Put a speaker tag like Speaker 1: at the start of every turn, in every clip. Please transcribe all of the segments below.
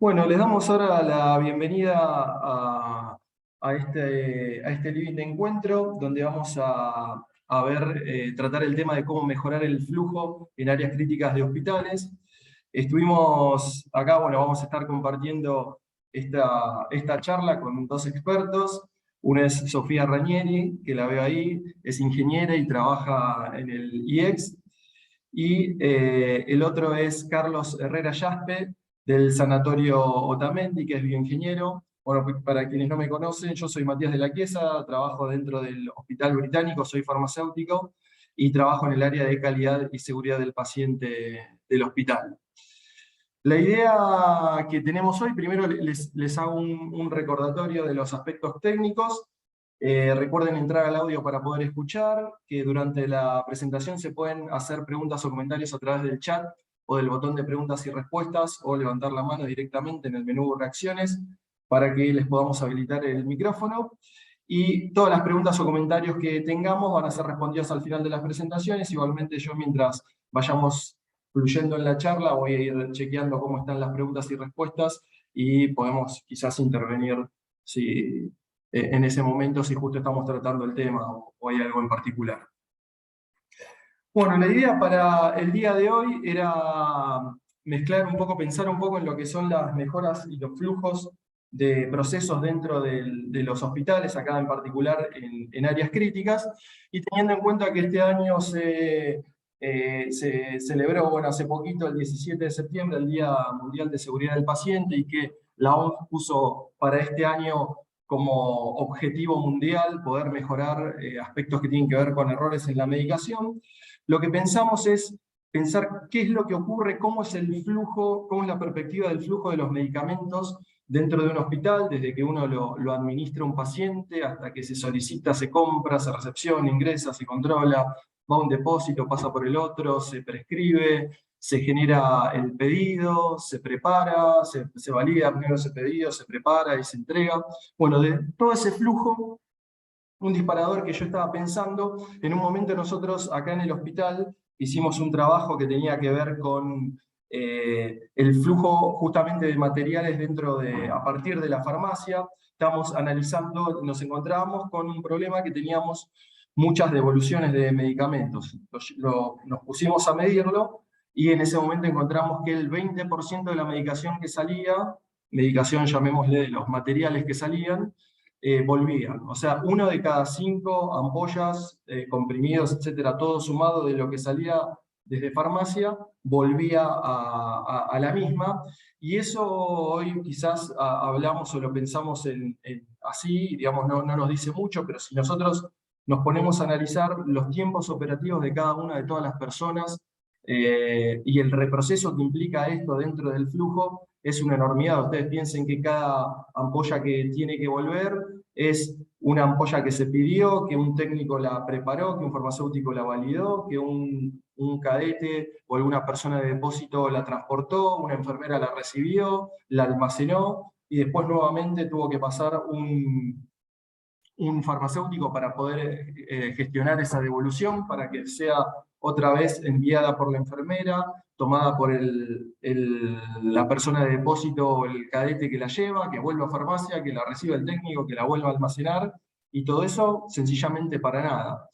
Speaker 1: Bueno, les damos ahora la bienvenida a este living de encuentro, donde vamos a ver, tratar el tema de cómo mejorar el flujo en áreas críticas de hospitales. Estuvimos acá, bueno, vamos a estar compartiendo esta charla con dos expertos. Una es Sofía Ranieri, que la veo ahí, es ingeniera y trabaja en el IEX. Y el otro es Carlos Herrera Yaspe, del Sanatorio Otamendi, que es bioingeniero. Bueno, para quienes no me conocen, yo soy Matías de la Quiesa, trabajo dentro del Hospital Británico, soy farmacéutico y trabajo en el área de calidad y seguridad del paciente del hospital. La idea que tenemos hoy, primero les hago un recordatorio de los aspectos técnicos. Recuerden entrar al audio para poder escuchar, que durante la presentación se pueden hacer preguntas o comentarios a través del chat o del botón de preguntas y respuestas, o levantar la mano directamente en el menú reacciones para que les podamos habilitar el micrófono. Y todas las preguntas o comentarios que tengamos van a ser respondidas al final de las presentaciones. Igualmente yo, mientras vayamos fluyendo en la charla, voy a ir chequeando cómo están las preguntas y respuestas y podemos quizás intervenir en ese momento si justo estamos tratando el tema o hay algo en particular. Bueno, la idea para el día de hoy era mezclar un poco, pensar un poco en lo que son las mejoras y los flujos de procesos dentro de los hospitales, acá en particular en áreas críticas, y teniendo en cuenta que este año se celebró, bueno, hace poquito, el 17 de septiembre, el Día Mundial de Seguridad del Paciente, y que la OMS puso para este año como objetivo mundial poder mejorar aspectos que tienen que ver con errores en la medicación. Lo que pensamos es pensar qué es lo que ocurre, cómo es el flujo, cómo es la perspectiva del flujo de los medicamentos dentro de un hospital, desde que uno lo administra a un paciente hasta que se solicita, se compra, se recepciona, ingresa, se controla, va a un depósito, pasa por el otro, se prescribe, se genera el pedido, se prepara, se valida primero ese pedido, se prepara y se entrega. Bueno, de todo ese flujo, un disparador que yo estaba pensando, en un momento nosotros acá en el hospital hicimos un trabajo que tenía que ver con el flujo justamente de materiales a partir de la farmacia. Estamos analizando, nos encontrábamos con un problema que teníamos muchas devoluciones de medicamentos. Nos pusimos a medirlo y en ese momento encontramos que el 20% de la medicación que salía, medicación llamémosle de los materiales que salían, volvían. O sea, uno de cada 5 ampollas, comprimidos, etcétera, todo sumado de lo que salía desde farmacia, volvía a la misma. Y eso hoy quizás hablamos o lo pensamos así, digamos, no nos dice mucho, pero si nosotros nos ponemos a analizar los tiempos operativos de cada una de todas las personas, y el reproceso que implica esto dentro del flujo, es una enormidad. Ustedes piensen que cada ampolla que tiene que volver es una ampolla que se pidió, que un técnico la preparó, que un farmacéutico la validó, que un cadete o alguna persona de depósito la transportó, una enfermera la recibió, la almacenó, y después nuevamente tuvo que pasar un farmacéutico para poder gestionar esa devolución, para que sea otra vez enviada por la enfermera, tomada por la persona de depósito o el cadete que la lleva, que vuelva a farmacia, que la reciba el técnico, que la vuelva a almacenar, y todo eso sencillamente para nada.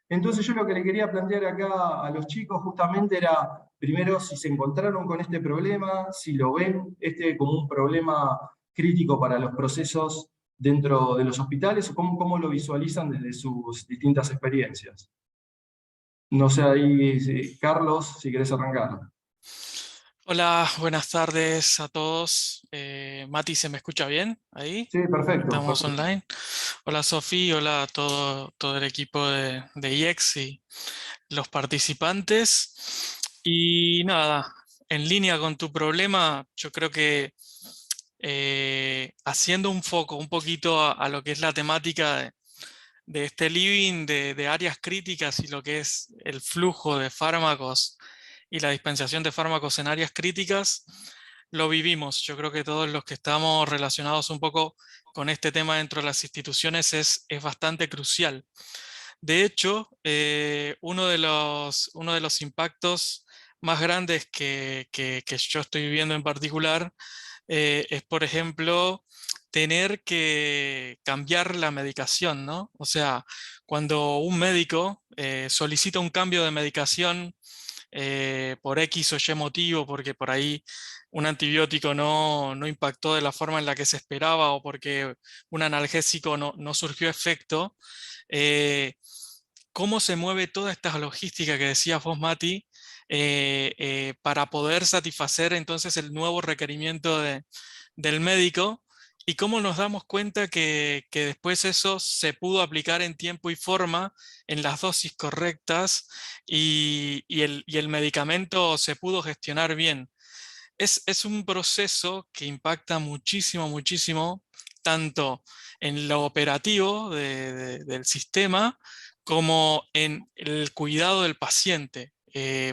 Speaker 1: Entonces yo lo que le quería plantear acá a los chicos justamente era, primero, si se encontraron con este problema, si lo ven como un problema crítico para los procesos dentro de los hospitales, o cómo lo visualizan desde sus distintas experiencias. No sé ahí, Carlos, si querés arrancar.
Speaker 2: Hola, buenas tardes a todos. Mati, ¿se me escucha bien ahí?
Speaker 1: Sí, perfecto,
Speaker 2: Estamos
Speaker 1: perfecto.
Speaker 2: online. Hola Sofi, hola a todo el equipo de IEX y los participantes. Y nada, en línea con tu problema, yo creo que haciendo un foco un poquito a lo que es la temática de este living de áreas críticas y lo que es el flujo de fármacos y la dispensación de fármacos en áreas críticas, lo vivimos. Yo creo que todos los que estamos relacionados un poco con este tema dentro de las instituciones es bastante crucial. De hecho, uno de los impactos más grandes que yo estoy viviendo en particular es, por ejemplo, tener que cambiar la medicación, ¿no? O sea, cuando un médico solicita un cambio de medicación por X o Y motivo, porque por ahí un antibiótico no impactó de la forma en la que se esperaba o porque un analgésico no surgió efecto, eh, ¿cómo se mueve toda esta logística que decías vos, Mati, para poder satisfacer entonces el nuevo requerimiento del médico? ¿Y cómo nos damos cuenta que después eso se pudo aplicar en tiempo y forma, en las dosis correctas, y el medicamento se pudo gestionar bien? Es un proceso que impacta muchísimo, muchísimo, tanto en lo operativo del sistema como en el cuidado del paciente.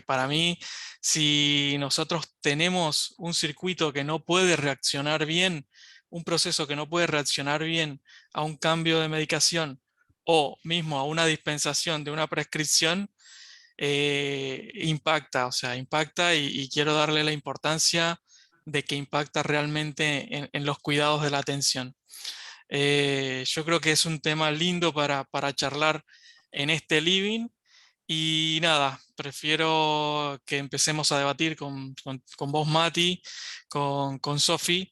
Speaker 2: Para mí, si nosotros tenemos un circuito que no puede reaccionar bien, un proceso que no puede reaccionar bien a un cambio de medicación o mismo a una dispensación de una prescripción, impacta, o sea, impacta, y quiero darle la importancia de que impacta realmente en los cuidados de la atención. Yo creo que es un tema lindo para charlar en este living, y nada, prefiero que empecemos a debatir con vos, Mati, con Sofi,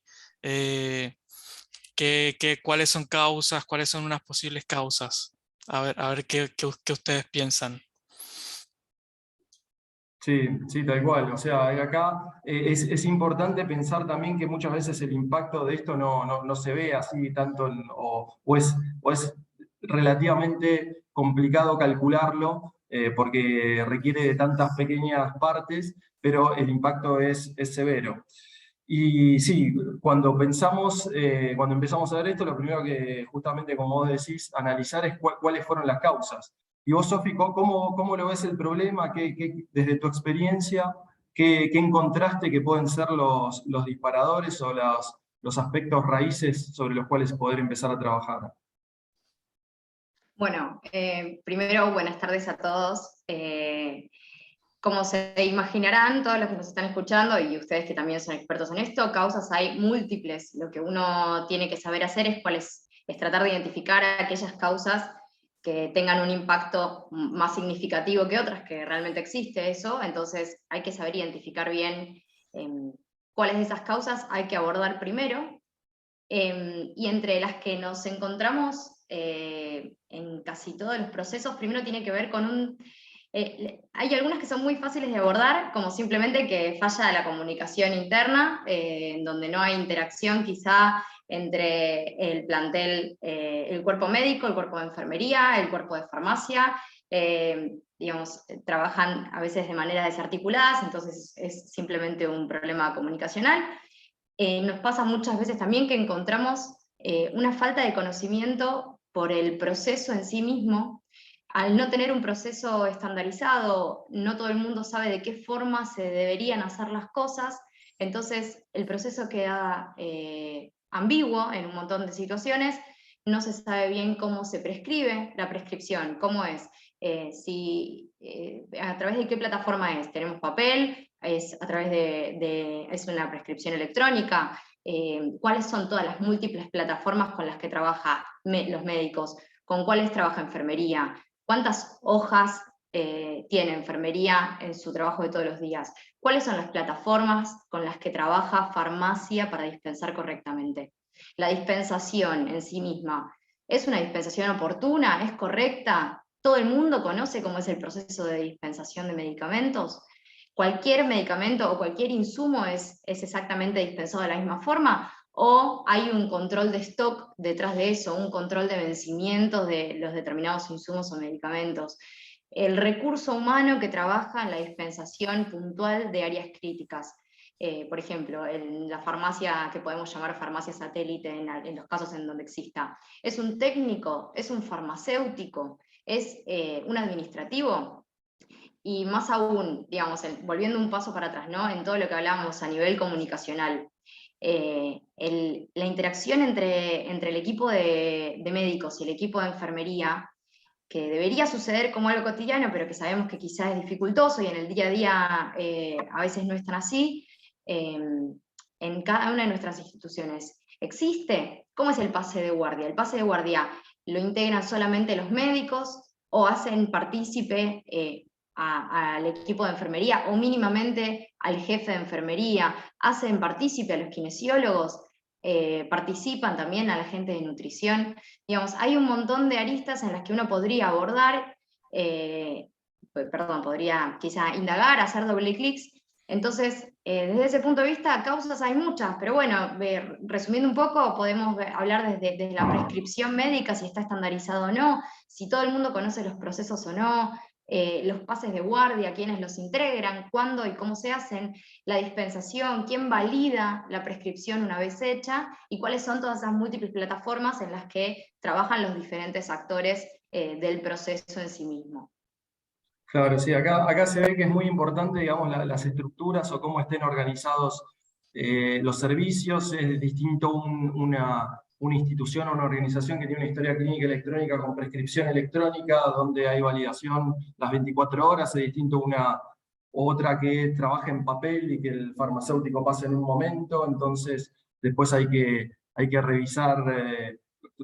Speaker 2: cuáles son causas, cuáles son unas posibles causas. A ver qué ustedes piensan.
Speaker 1: Sí, sí, tal cual. O sea, acá es importante pensar también que muchas veces el impacto de esto no se ve así tanto, o es relativamente complicado calcularlo, porque requiere de tantas pequeñas partes, pero el impacto es severo. Y sí, cuando empezamos a ver esto, lo primero que justamente, como vos decís, analizar es cuáles fueron las causas. Y vos, Sofi, ¿cómo lo ves el problema? Desde tu experiencia, qué encontraste que pueden ser los disparadores o los aspectos raíces sobre los cuales poder empezar a trabajar?
Speaker 3: Bueno, primero, buenas tardes a todos. Como se imaginarán, todos los que nos están escuchando y ustedes que también son expertos en esto, causas hay múltiples. Lo que uno tiene que saber hacer es tratar de identificar aquellas causas que tengan un impacto más significativo que otras, que realmente existe eso. Entonces hay que saber identificar bien cuáles de esas causas hay que abordar primero. Y entre las que nos encontramos en casi todos los procesos, primero tiene que ver con hay algunas que son muy fáciles de abordar, como simplemente que falla la comunicación interna, en donde no hay interacción quizá entre el plantel, el cuerpo médico, el cuerpo de enfermería, el cuerpo de farmacia, digamos, trabajan a veces de manera desarticuladas, entonces es simplemente un problema comunicacional. Nos pasa muchas veces también que encontramos una falta de conocimiento por el proceso en sí mismo. Al no tener un proceso estandarizado, no todo el mundo sabe de qué forma se deberían hacer las cosas, entonces el proceso queda ambiguo en un montón de situaciones, no se sabe bien cómo se prescribe la prescripción, cómo es, a través de qué plataforma es, tenemos papel, es a través es una prescripción electrónica, cuáles son todas las múltiples plataformas con las que trabajan los médicos, con cuáles trabaja enfermería, cuántas hojas tiene enfermería en su trabajo de todos los días, cuáles son las plataformas con las que trabaja farmacia para dispensar correctamente. La dispensación en sí misma, ¿es una dispensación oportuna? ¿Es correcta? ¿Todo el mundo conoce cómo es el proceso de dispensación de medicamentos? ¿Cualquier medicamento o cualquier insumo es exactamente dispensado de la misma forma? ¿O hay un control de stock detrás de eso, un control de vencimientos de los determinados insumos o medicamentos? El recurso humano que trabaja en la dispensación puntual de áreas críticas. Por ejemplo, en la farmacia que podemos llamar farmacia satélite en los casos en donde exista. ¿Es un técnico? ¿Es un farmacéutico? ¿Es un administrativo? Y más aún, digamos, volviendo un paso para atrás, ¿no? En todo lo que hablábamos a nivel comunicacional, la interacción entre el equipo de médicos y el equipo de enfermería, que debería suceder como algo cotidiano, pero que sabemos que quizás es dificultoso y en el día a día a veces no es tan así, en cada una de nuestras instituciones. ¿Existe? ¿Cómo es el pase de guardia? ¿El pase de guardia lo integran solamente los médicos o hacen partícipe al equipo de enfermería o mínimamente al jefe de enfermería? ¿Hacen partícipe a los kinesiólogos? ¿Participan también a la gente de nutrición? Digamos, hay un montón de aristas en las que uno podría abordar, podría quizá indagar, hacer doble clics. Entonces, desde ese punto de vista, causas hay muchas, pero bueno, resumiendo un poco, podemos hablar desde la prescripción médica, si está estandarizado o no, si todo el mundo conoce los procesos o no, los pases de guardia, quiénes los integran, cuándo y cómo se hacen, la dispensación, quién valida la prescripción una vez hecha, y cuáles son todas esas múltiples plataformas en las que trabajan los diferentes actores del proceso en sí mismo.
Speaker 1: Claro, sí, acá se ve que es muy importante, digamos, las estructuras o cómo estén organizados los servicios. Es distinto una institución o una organización que tiene una historia clínica electrónica con prescripción electrónica, donde hay validación las 24 horas, es distinto una otra que trabaja en papel y que el farmacéutico pasa en un momento. Entonces después hay que revisar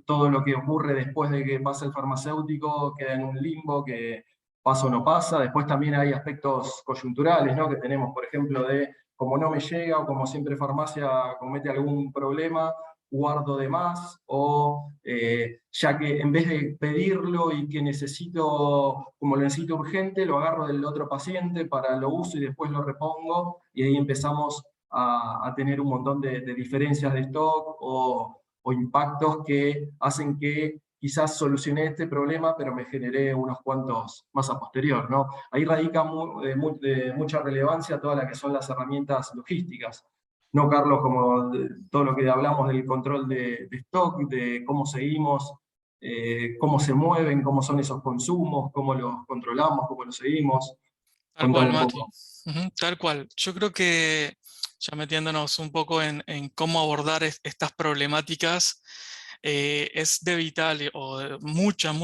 Speaker 1: todo lo que ocurre después de que pasa el farmacéutico, queda en un limbo que pasa o no pasa. Después también hay aspectos coyunturales, ¿no? Que tenemos, por ejemplo, de como no me llega o como siempre farmacia comete algún problema, guardo de más, o ya que en vez de pedirlo y que necesito, como lo necesito urgente, lo agarro del otro paciente para lo uso y después lo repongo, y ahí empezamos a tener un montón de diferencias de stock o impactos que hacen que quizás solucioné este problema, pero me generé unos cuantos más a posterior, ¿no? Ahí radica de mucha relevancia toda la que son las herramientas logísticas. No, Carlos, como todo lo que hablamos del control de stock, de cómo seguimos, cómo se mueven, cómo son esos consumos, cómo los controlamos, cómo los seguimos.
Speaker 2: Tal cual,
Speaker 1: Contame un
Speaker 2: Mati.
Speaker 1: poco.
Speaker 2: Tal cual. Yo creo que, ya metiéndonos un poco en cómo abordar estas problemáticas, es de vital o de mucha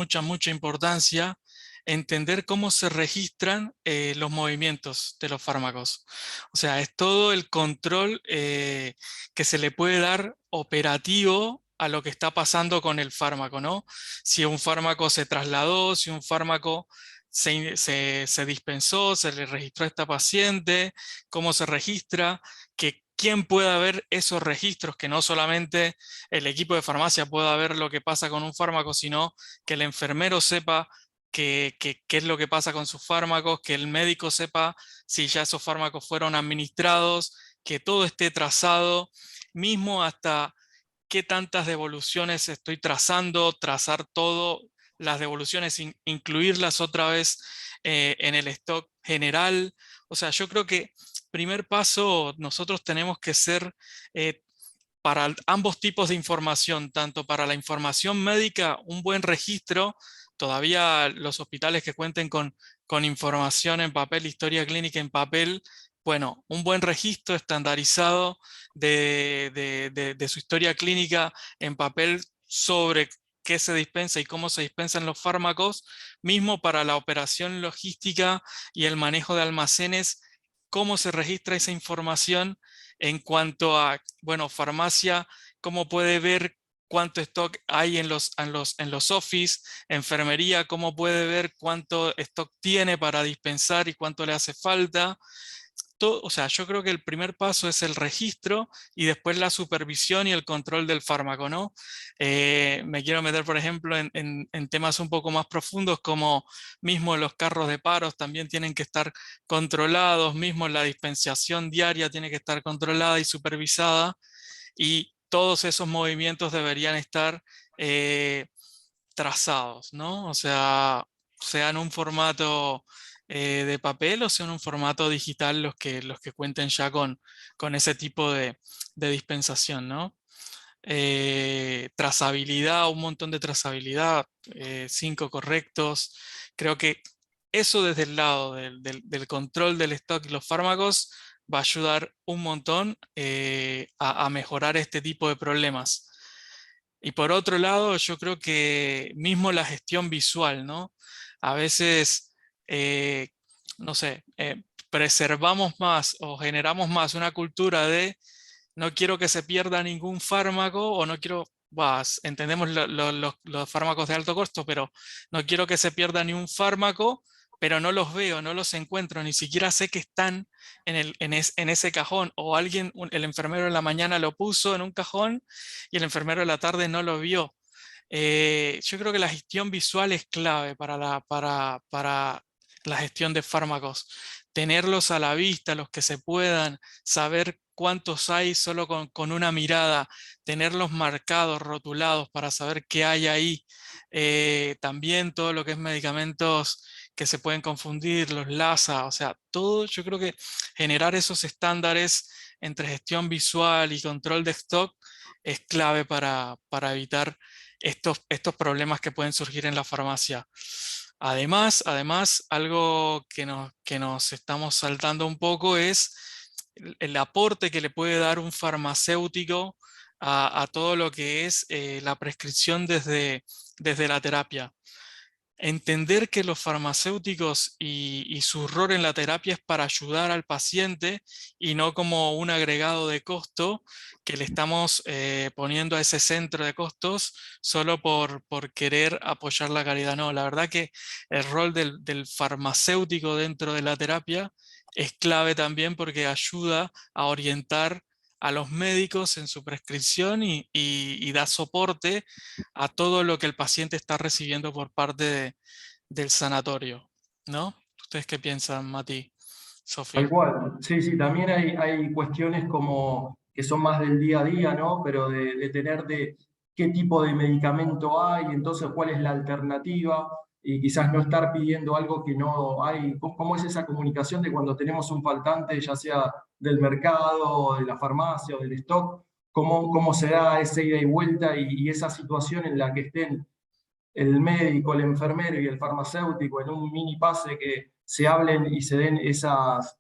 Speaker 2: importancia entender cómo se registran los movimientos de los fármacos. O sea, es todo el control que se le puede dar operativo a lo que está pasando con el fármaco, ¿no? Si un fármaco se trasladó, si un fármaco se dispensó, se le registró a esta paciente, cómo se registra, que quién pueda ver esos registros, que no solamente el equipo de farmacia pueda ver lo que pasa con un fármaco, sino que el enfermero sepa qué es lo que pasa con sus fármacos, que el médico sepa si ya esos fármacos fueron administrados, que todo esté trazado, mismo hasta qué tantas devoluciones estoy trazando, trazar todo, las devoluciones, incluirlas otra vez en el stock general. O sea, yo creo que primer paso, nosotros tenemos que ser para ambos tipos de información, tanto para la información médica, un buen registro. Todavía los hospitales que cuenten con información en papel, historia clínica en papel, bueno, un buen registro estandarizado de su historia clínica en papel sobre qué se dispensa y cómo se dispensan los fármacos, mismo para la operación logística y el manejo de almacenes, cómo se registra esa información en cuanto a, bueno, farmacia, cómo puede ver cuánto stock hay en los office, enfermería, cómo puede ver cuánto stock tiene para dispensar y cuánto le hace falta. Todo, o sea, yo creo que el primer paso es el registro y después la supervisión y el control del fármaco, ¿no? Me quiero meter, por ejemplo, en temas un poco más profundos, como mismo los carros de paros también tienen que estar controlados, mismo la dispensación diaria tiene que estar controlada y supervisada, y todos esos movimientos deberían estar trazados, ¿no? O sea en un formato de papel o sea en un formato digital los que cuenten ya con ese tipo de dispensación, ¿no? Trazabilidad, un montón de trazabilidad, 5 correctos. Creo que eso desde el lado del control del stock y los fármacos va a ayudar un montón a mejorar este tipo de problemas. Y por otro lado, yo creo que mismo la gestión visual, ¿no? A veces, no sé, preservamos más o generamos más una cultura de no quiero que se pierda ningún fármaco, o no quiero, entendemos los fármacos de alto costo, pero no quiero que se pierda ni un fármaco, pero no los veo, no los encuentro, ni siquiera sé que están en ese cajón, o el enfermero en la mañana lo puso en un cajón y el enfermero en la tarde no lo vio. Yo creo que la gestión visual es clave para la gestión de fármacos. Tenerlos a la vista, los que se puedan, saber cuántos hay solo con una mirada, tenerlos marcados, rotulados para saber qué hay ahí. También todo lo que es medicamentos que se pueden confundir, los LASA, o sea, todo, yo creo que generar esos estándares entre gestión visual y control de stock es clave para evitar estos problemas que pueden surgir en la farmacia. Además, algo que nos estamos saltando un poco es el aporte que le puede dar un farmacéutico a todo lo que es la prescripción desde la terapia. Entender que los farmacéuticos y su rol en la terapia es para ayudar al paciente y no como un agregado de costo que le estamos poniendo a ese centro de costos solo por querer apoyar la calidad. No, la verdad que el rol del farmacéutico dentro de la terapia es clave también porque ayuda a orientar a los médicos en su prescripción y da soporte a todo lo que el paciente está recibiendo por parte del sanatorio, ¿no? ¿Ustedes qué piensan, Mati,
Speaker 1: Tal
Speaker 2: Sofía?
Speaker 1: cual. Sí, sí, también hay cuestiones como que son más del día a día, ¿no? Pero de tener de qué tipo de medicamento hay, entonces cuál es la alternativa, y quizás no estar pidiendo algo que no hay. ¿Cómo es esa comunicación de cuando tenemos un faltante, ya sea del mercado, de la farmacia o del stock? ¿Cómo se da esa ida y vuelta y esa situación en la que estén el médico, el enfermero y el farmacéutico en un mini pase, que se hablen y se den esas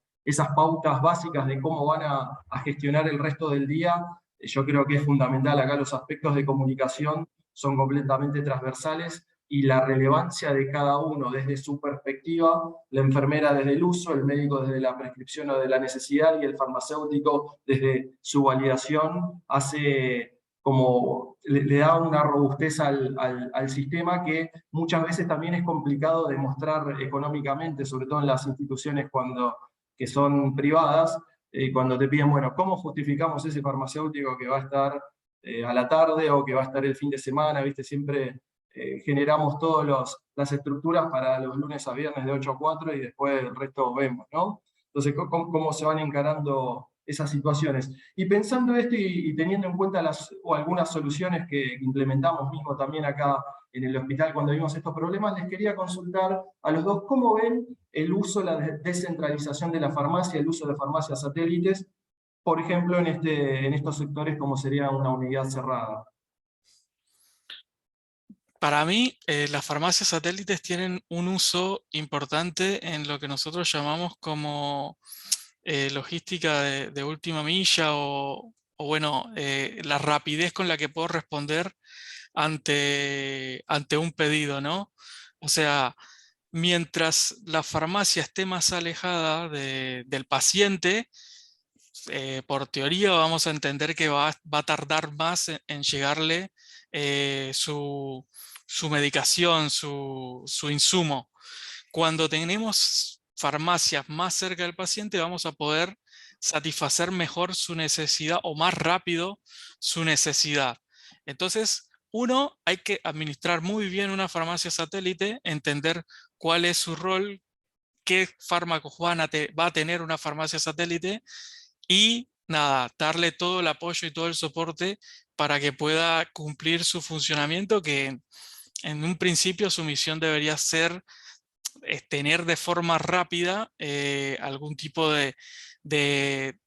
Speaker 1: pautas básicas de cómo van a gestionar el resto del día? Yo creo que es fundamental. Acá los aspectos de comunicación son completamente transversales, y la relevancia de cada uno desde su perspectiva, la enfermera desde el uso, el médico desde la prescripción o de la necesidad, y el farmacéutico desde su validación, hace como le da una robustez al sistema, que muchas veces también es complicado de mostrar económicamente, sobre todo en las instituciones que son privadas, cuando te piden, bueno, ¿cómo justificamos ese farmacéutico que va a estar a la tarde o que va a estar el fin de semana? ¿Viste? Siempre generamos todas las estructuras para los lunes a viernes de 8 a 4 y después el resto vemos, ¿no? Entonces, ¿cómo se van encarando esas situaciones? Y pensando esto y teniendo en cuenta algunas soluciones que implementamos mismo también acá en el hospital cuando vimos estos problemas, les quería consultar a los dos cómo ven el uso, la descentralización de la farmacia, el uso de farmacias satélites, por ejemplo, en estos sectores como sería una unidad cerrada.
Speaker 2: Para mí, las farmacias satélites tienen un uso importante en lo que nosotros llamamos como logística de última milla o bueno, la rapidez con la que puedo responder ante un pedido, ¿no? O sea, mientras la farmacia esté más alejada del paciente, por teoría vamos a entender que va a tardar más en llegarle su medicación, su insumo. Cuando tenemos farmacias más cerca del paciente, vamos a poder satisfacer mejor su necesidad o más rápido su necesidad. Entonces, uno, hay que administrar muy bien una farmacia satélite, entender cuál es su rol, qué fármacos va a tener una farmacia satélite y nada, darle todo el apoyo y todo el soporte para que pueda cumplir su funcionamiento, que en un principio su misión debería ser tener de forma rápida algún tipo de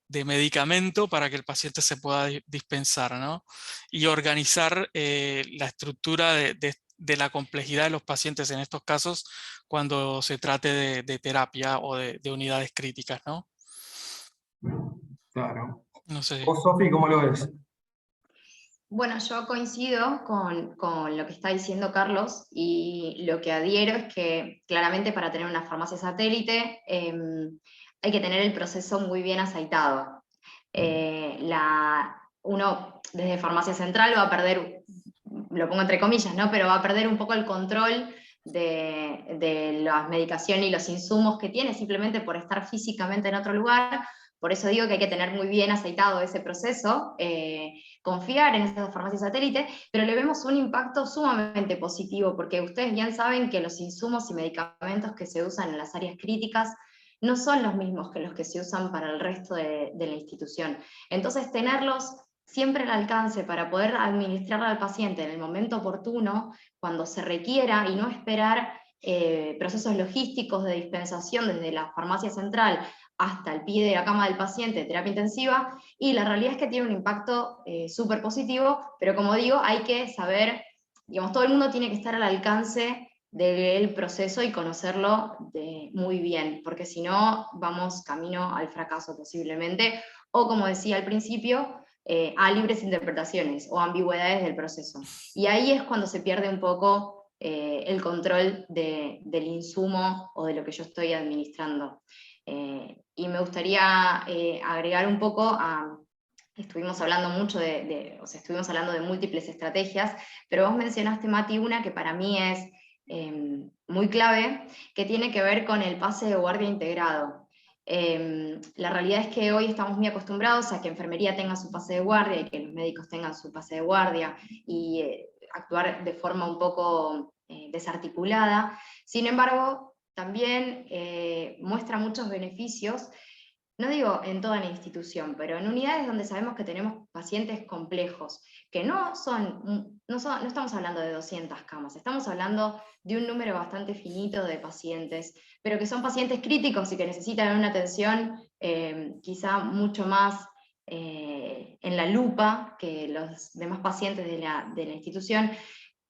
Speaker 2: medicamento para que el paciente se pueda dispensar, ¿no? Y organizar la estructura de la complejidad de los pacientes en estos casos cuando se trate de terapia o de unidades críticas, ¿no?
Speaker 1: Claro.
Speaker 2: No sé.
Speaker 1: ¿Vos, Sofi, cómo lo ves?
Speaker 3: Bueno, yo coincido con lo que está diciendo Carlos, y lo que adhiero es que claramente para tener una farmacia satélite hay que tener el proceso muy bien aceitado. uno desde Farmacia Central va a perder, lo pongo entre comillas, ¿no? Pero va a perder un poco el control de las medicaciones y los insumos que tiene, simplemente por estar físicamente en otro lugar. Por eso digo que hay que tener muy bien aceitado ese proceso, confiar en esas farmacias satélite, pero le vemos un impacto sumamente positivo, porque ustedes bien saben que los insumos y medicamentos que se usan en las áreas críticas no son los mismos que los que se usan para el resto de la institución. Entonces, tenerlos siempre al alcance para poder administrarle al paciente en el momento oportuno, cuando se requiera, y no esperar procesos logísticos de dispensación desde la farmacia central hasta el pie de la cama del paciente de terapia intensiva, y la realidad es que tiene un impacto súper positivo, pero como digo, hay que saber, digamos, todo el mundo tiene que estar al alcance del proceso y conocerlo muy bien, porque si no vamos camino al fracaso posiblemente, o como decía al principio, a libres interpretaciones o ambigüedades del proceso. Y ahí es cuando se pierde un poco el control del insumo o de lo que yo estoy administrando. Y me gustaría agregar un poco estuvimos hablando mucho estuvimos hablando de múltiples estrategias, pero vos mencionaste, Mati, una que para mí es muy clave, que tiene que ver con el pase de guardia integrado. La realidad es que hoy estamos muy acostumbrados a que enfermería tenga su pase de guardia y que los médicos tengan su pase de guardia y actuar de forma un poco desarticulada. Sin embargo, también muestra muchos beneficios, no digo en toda la institución, pero en unidades donde sabemos que tenemos pacientes complejos, que no estamos hablando de 200 camas, estamos hablando de un número bastante finito de pacientes, pero que son pacientes críticos y que necesitan una atención quizá mucho más en la lupa que los demás pacientes de la institución.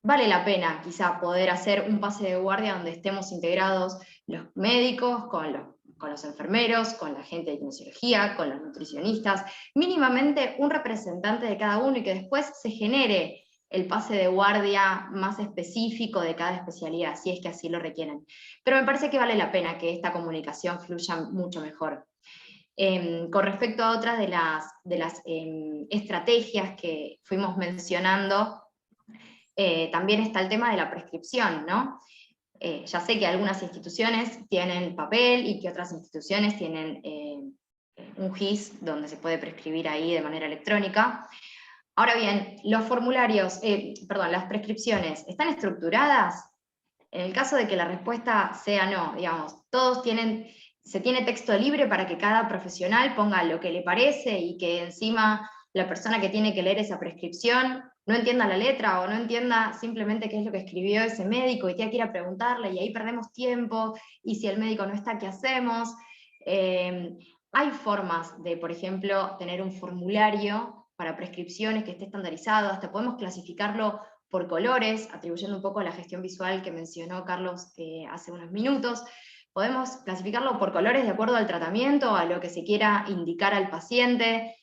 Speaker 3: Vale la pena quizá poder hacer un pase de guardia donde estemos integrados los médicos con los enfermeros, con la gente de kinesiología, con los nutricionistas, mínimamente un representante de cada uno, y que después se genere el pase de guardia más específico de cada especialidad, si es que así lo requieren. Pero me parece que vale la pena que esta comunicación fluya mucho mejor. Con respecto a otras de las estrategias que fuimos mencionando, también está el tema de la prescripción, ¿no? Ya sé que algunas instituciones tienen papel y que otras instituciones tienen un GIS donde se puede prescribir ahí de manera electrónica. Ahora bien, los formularios, las prescripciones, ¿están estructuradas? En el caso de que la respuesta sea no, digamos, se tiene texto libre para que cada profesional ponga lo que le parece y que encima la persona que tiene que leer esa prescripción no entienda la letra o no entienda simplemente qué es lo que escribió ese médico y tenga que ir a preguntarle, y ahí perdemos tiempo, y si el médico no está, ¿qué hacemos? Hay formas de, por ejemplo, tener un formulario para prescripciones que esté estandarizado, hasta podemos clasificarlo por colores, atribuyendo un poco a la gestión visual que mencionó Carlos hace unos minutos. Podemos clasificarlo por colores de acuerdo al tratamiento, a lo que se quiera indicar al paciente.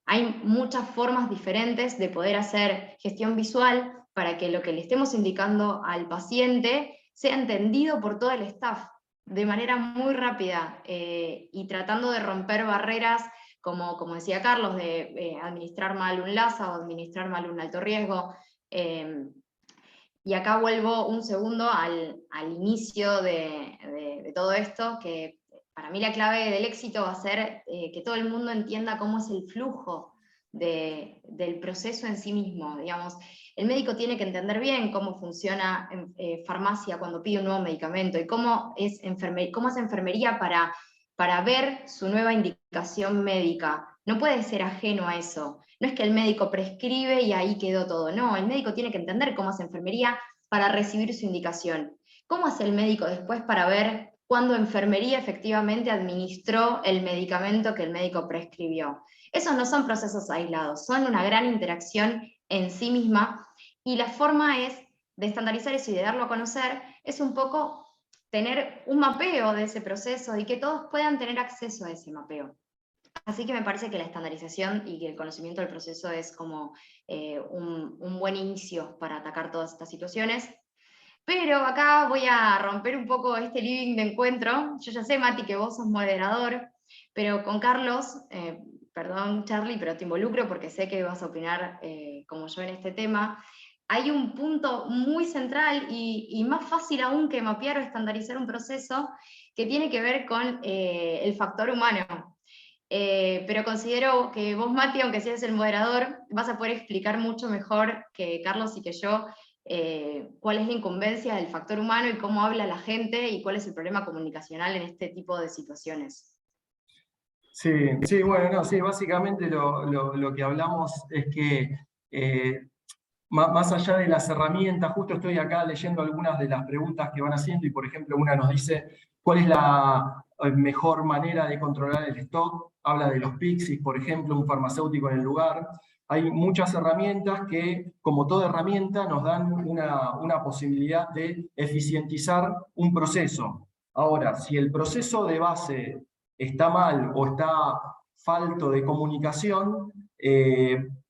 Speaker 3: Hay muchas formas diferentes de poder hacer gestión visual para que lo que le estemos indicando al paciente sea entendido por todo el staff de manera muy rápida y tratando de romper barreras, como decía Carlos, de administrar mal un LASA o administrar mal un alto riesgo. Y acá vuelvo un segundo al inicio de todo esto, que para mí la clave del éxito va a ser que todo el mundo entienda cómo es el flujo del proceso en sí mismo. Digamos, el médico tiene que entender bien cómo funciona farmacia cuando pide un nuevo medicamento, y cómo es enfermería para ver su nueva indicación médica. No puede ser ajeno a eso. No es que el médico prescribe y ahí quedó todo. No, el médico tiene que entender cómo hace enfermería para recibir su indicación. ¿Cómo hace el médico después para ver cuándo enfermería efectivamente administró el medicamento que el médico prescribió? Esos no son procesos aislados, son una gran interacción en sí misma, y la forma de estandarizar eso y de darlo a conocer es un poco tener un mapeo de ese proceso y que todos puedan tener acceso a ese mapeo. Así que me parece que la estandarización y el conocimiento del proceso es como un buen inicio para atacar todas estas situaciones. Pero acá voy a romper un poco este living de encuentro. Yo ya sé, Mati, que vos sos moderador, Pero con Carlos, perdón Charlie, pero te involucro porque sé que vas a opinar como yo en este tema. Hay un punto muy central y más fácil aún que mapear o estandarizar un proceso que tiene que ver con el factor humano. Pero considero que vos, Mati, aunque seas el moderador, vas a poder explicar mucho mejor que Carlos y que yo cuál es la incumbencia del factor humano y cómo habla la gente y cuál es el problema comunicacional en este tipo de situaciones.
Speaker 1: Sí, sí, bueno, no, sí, básicamente lo que hablamos es que más allá de las herramientas, justo estoy acá leyendo algunas de las preguntas que van haciendo y, por ejemplo, una nos dice, ¿cuál es la mejor manera de controlar el stock? Habla de los Pixies, por ejemplo, un farmacéutico en el lugar. Hay muchas herramientas que, como toda herramienta, nos dan una posibilidad de eficientizar un proceso. Ahora, si el proceso de base está mal o está falto de comunicación,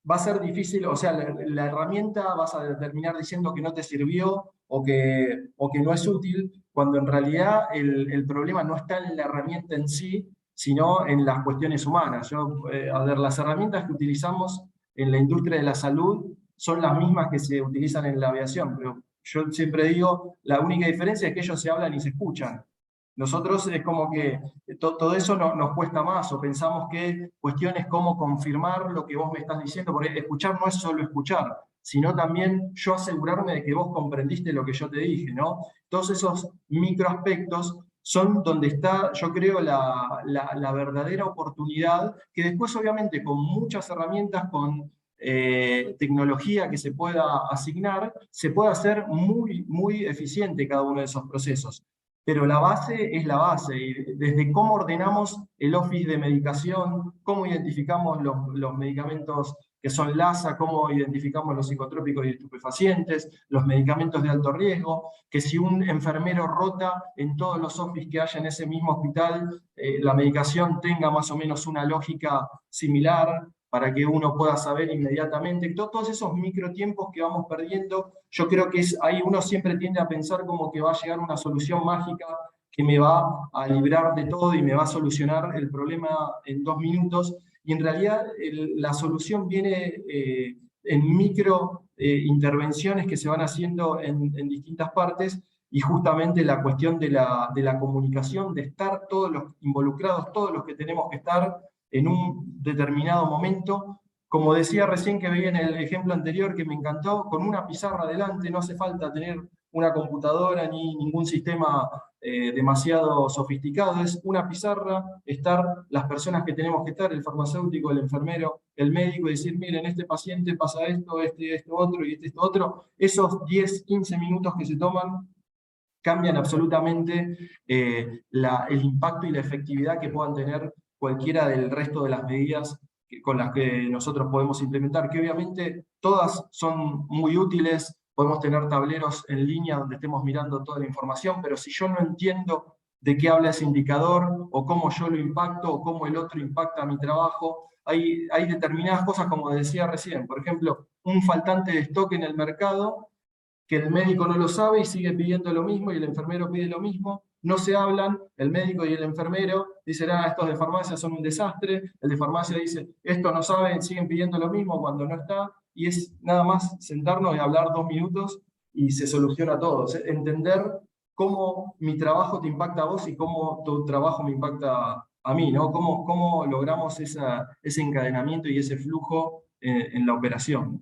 Speaker 1: va a ser difícil, o sea, la herramienta vas a terminar diciendo que no te sirvió o que no es útil, cuando en realidad el problema no está en la herramienta en sí, sino en las cuestiones humanas. A ver, las herramientas que utilizamos en la industria de la salud son las mismas que se utilizan en la aviación, pero yo siempre digo, la única diferencia es que ellos se hablan y se escuchan. Nosotros es como que todo eso nos cuesta más, o pensamos que cuestiones como confirmar lo que vos me estás diciendo, porque escuchar no es solo escuchar, sino también yo asegurarme de que vos comprendiste lo que yo te dije, ¿no? Todos esos microaspectos son donde está, yo creo, la verdadera oportunidad, que después obviamente con muchas herramientas, con tecnología que se pueda asignar, se puede hacer muy, muy eficiente cada uno de esos procesos. Pero la base es la base, y desde cómo ordenamos el office de medicación, cómo identificamos los medicamentos que son LASA, cómo identificamos los psicotrópicos y estupefacientes, los medicamentos de alto riesgo, que si un enfermero rota en todos los office que haya en ese mismo hospital, la medicación tenga más o menos una lógica similar, para que uno pueda saber inmediatamente. Todos esos microtiempos que vamos perdiendo, yo creo que ahí uno siempre tiende a pensar como que va a llegar una solución mágica que me va a librar de todo y me va a solucionar el problema en 2 minutos, y en realidad la solución viene en micro intervenciones que se van haciendo en distintas partes, y justamente la cuestión de la comunicación, de estar todos los involucrados, todos los que tenemos que estar en un determinado momento. Como decía recién que veía en el ejemplo anterior que me encantó, con una pizarra adelante, no hace falta tener una computadora ni ningún sistema demasiado sofisticado, es una pizarra, estar las personas que tenemos que estar, el farmacéutico, el enfermero, el médico, y decir, miren, este paciente pasa esto, esto otro y esto otro. Esos 10, 15 minutos que se toman cambian absolutamente el impacto y la efectividad que puedan tener cualquiera del resto de las medidas con las que nosotros podemos implementar, que obviamente todas son muy útiles. Podemos tener tableros en línea donde estemos mirando toda la información, pero si yo no entiendo de qué habla ese indicador, o cómo yo lo impacto, o cómo el otro impacta mi trabajo, hay determinadas cosas, como decía recién, por ejemplo, un faltante de stock en el mercado, que el médico no lo sabe y sigue pidiendo lo mismo, y el enfermero pide lo mismo, no se hablan, el médico y el enfermero dicen, estos de farmacia son un desastre, el de farmacia dice, estos no saben, siguen pidiendo lo mismo cuando no está, y es nada más sentarnos y hablar 2 minutos y se soluciona todo. Entender cómo mi trabajo te impacta a vos y cómo tu trabajo me impacta a mí, ¿no? Cómo logramos ese encadenamiento y ese flujo en la operación.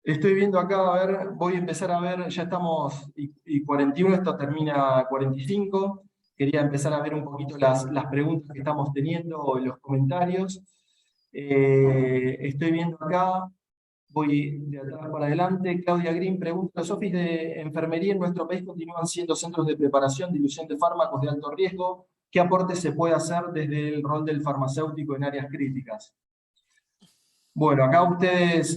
Speaker 1: Estoy viendo acá, a ver, voy a empezar a ver, ya estamos y 41, esto termina 45. Quería empezar a ver un poquito las preguntas que estamos teniendo o los comentarios. Estoy viendo acá, voy de atrás para adelante. Claudia Green pregunta, ¿los office de enfermería en nuestro país continúan siendo centros de preparación, dilución de fármacos de alto riesgo? ¿Qué aporte se puede hacer desde el rol del farmacéutico en áreas críticas? Bueno, acá ustedes,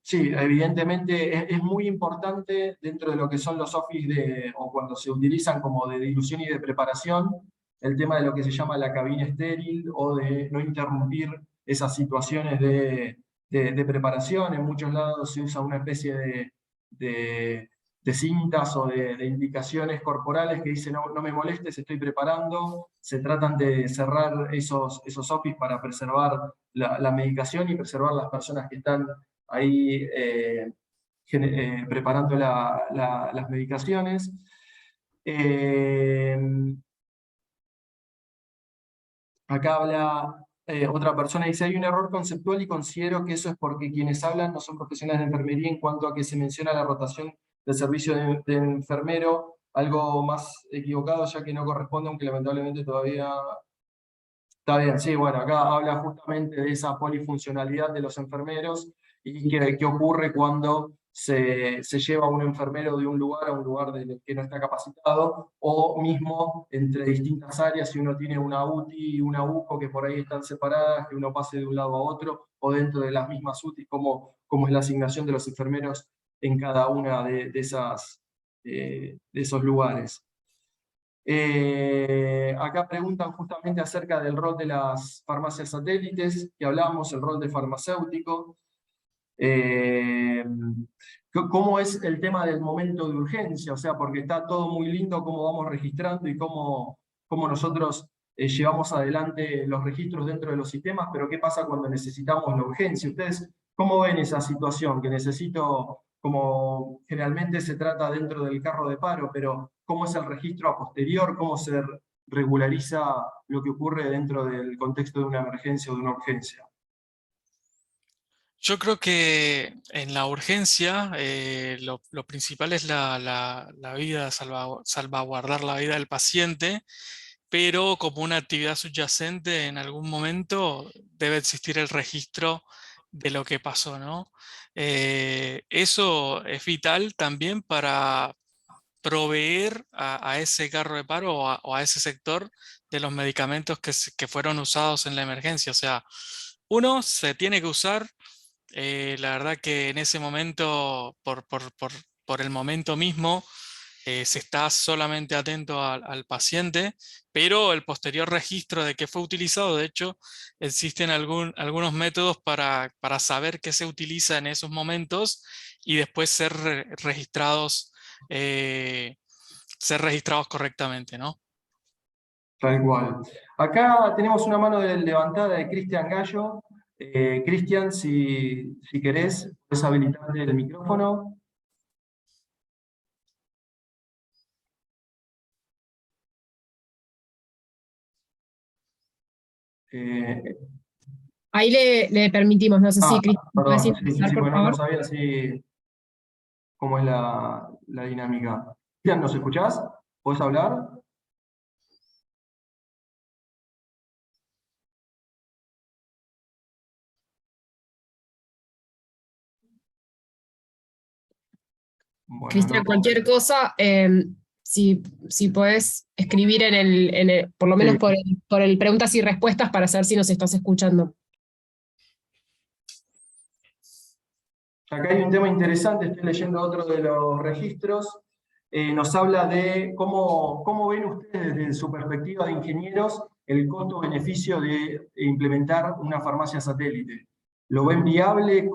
Speaker 1: sí, evidentemente es muy importante dentro de lo que son los office o cuando se utilizan como de dilución y de preparación, el tema de lo que se llama la cabina estéril, o de no interrumpir esas situaciones de preparación. En muchos lados se usa una especie de cintas o de indicaciones corporales que dicen no me molestes, estoy preparando. Se tratan de cerrar esos office para preservar la medicación y preservar las personas que están ahí preparando las medicaciones. Acá habla otra persona, dice, hay un error conceptual y considero que eso es porque quienes hablan no son profesionales de enfermería en cuanto a que se menciona la rotación del servicio de enfermero, algo más equivocado ya que no corresponde, aunque lamentablemente todavía... Está bien, sí, bueno, acá habla justamente de esa polifuncionalidad de los enfermeros y qué ocurre cuando se lleva a un enfermero de un lugar a un lugar que no está capacitado, o mismo entre distintas áreas, si uno tiene una UTI y una UCO que por ahí están separadas, que uno pase de un lado a otro, o dentro de las mismas UTI, cómo es la asignación de los enfermeros en cada una de esos lugares. Acá preguntan justamente acerca del rol de las farmacias satélites, que hablamos, el rol del farmacéutico. ¿Cómo es el tema del momento de urgencia? O sea, porque está todo muy lindo cómo vamos registrando y cómo nosotros llevamos adelante los registros dentro de los sistemas, pero ¿qué pasa cuando necesitamos la urgencia? ¿Ustedes cómo ven esa situación? Que necesito, como generalmente se trata dentro del carro de paro, pero ¿cómo es el registro a posterior? ¿Cómo se regulariza lo que ocurre dentro del contexto de una emergencia o de una urgencia?
Speaker 2: Yo creo que en la urgencia lo principal es la vida, salvaguardar la vida del paciente, pero como una actividad subyacente en algún momento debe existir el registro de lo que pasó, ¿no? Eso es vital también para proveer a ese carro de paro o a ese sector de los medicamentos que fueron usados en la emergencia. O sea, uno se tiene que usar. La verdad que en ese momento, por el momento mismo, se está solamente atento al paciente, pero el posterior registro de qué fue utilizado, de hecho, existen algunos métodos para saber qué se utiliza en esos momentos y después eh, ser registrados correctamente, ¿no?
Speaker 1: Tal cual. Acá tenemos una mano levantada de Cristian Gallo. Cristian, si querés, puedes habilitarte el micrófono.
Speaker 4: Ahí le permitimos, no sé si Cristian puede
Speaker 1: perdón, sí,
Speaker 4: empezar, por
Speaker 1: bueno, no
Speaker 4: favor.
Speaker 1: sabía cómo es la dinámica. Cristian, ¿nos escuchás? ¿Podés hablar? Bueno,
Speaker 4: Cristian, cualquier cosa, si puedes escribir por lo menos
Speaker 1: Sí.
Speaker 4: por el preguntas y respuestas para saber si nos estás escuchando.
Speaker 1: Acá hay un tema interesante, estoy leyendo otro de los registros. Nos habla de cómo ven ustedes desde su perspectiva de ingenieros el costo-beneficio de implementar una farmacia satélite. ¿Lo ven viable?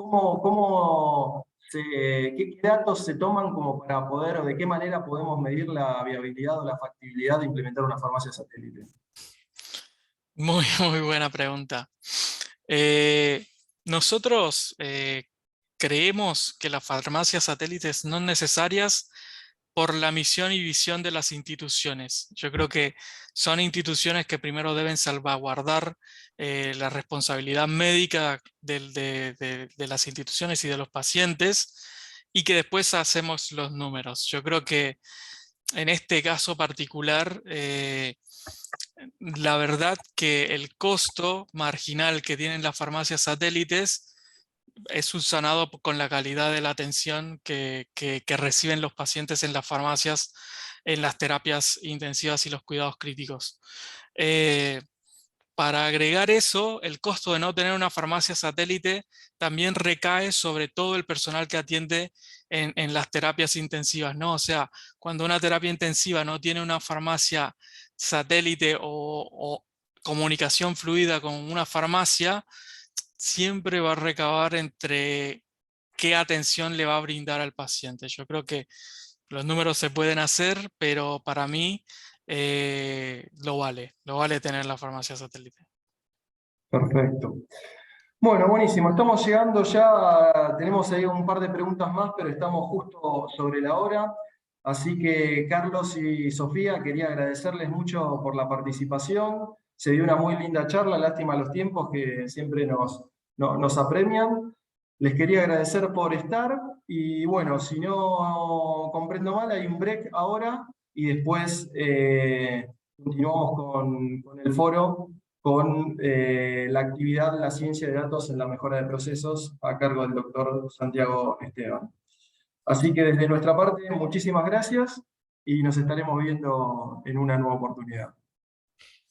Speaker 1: ¿Qué datos se toman como para poder, o de qué manera podemos medir la viabilidad o la factibilidad de implementar una farmacia satélite?
Speaker 2: Muy, muy buena pregunta. Nosotros creemos que las farmacias satélites no son necesarias por la misión y visión de las instituciones. Yo creo que son instituciones que primero deben salvaguardar la responsabilidad médica de las instituciones y de los pacientes, y que después hacemos los números. Yo creo que en este caso particular, la verdad que el costo marginal que tienen las farmacias satélites es subsanado con la calidad de la atención que reciben los pacientes en las farmacias, en las terapias intensivas y los cuidados críticos. Para agregar eso, el costo de no tener una farmacia satélite también recae sobre todo el personal que atiende en las terapias intensivas, ¿no? O sea, cuando una terapia intensiva no tiene una farmacia satélite o comunicación fluida con una farmacia, siempre va a recabar entre qué atención le va a brindar al paciente. Yo creo que Los números se pueden hacer, pero para mí lo vale tener la farmacia satélite.
Speaker 1: Perfecto. Bueno, buenísimo. Estamos llegando ya, tenemos ahí un par de preguntas más, pero estamos justo sobre la hora. Así que Carlos y Sofía, quería agradecerles mucho por la participación. Se dio una muy linda charla, lástima los tiempos que siempre nos apremian. Les quería agradecer por estar y bueno, si no comprendo mal, hay un break ahora y después continuamos con el foro, con la actividad La ciencia de datos en la mejora de procesos a cargo del doctor Santiago Esteban. Así que desde nuestra parte, muchísimas gracias y nos estaremos viendo en una nueva oportunidad.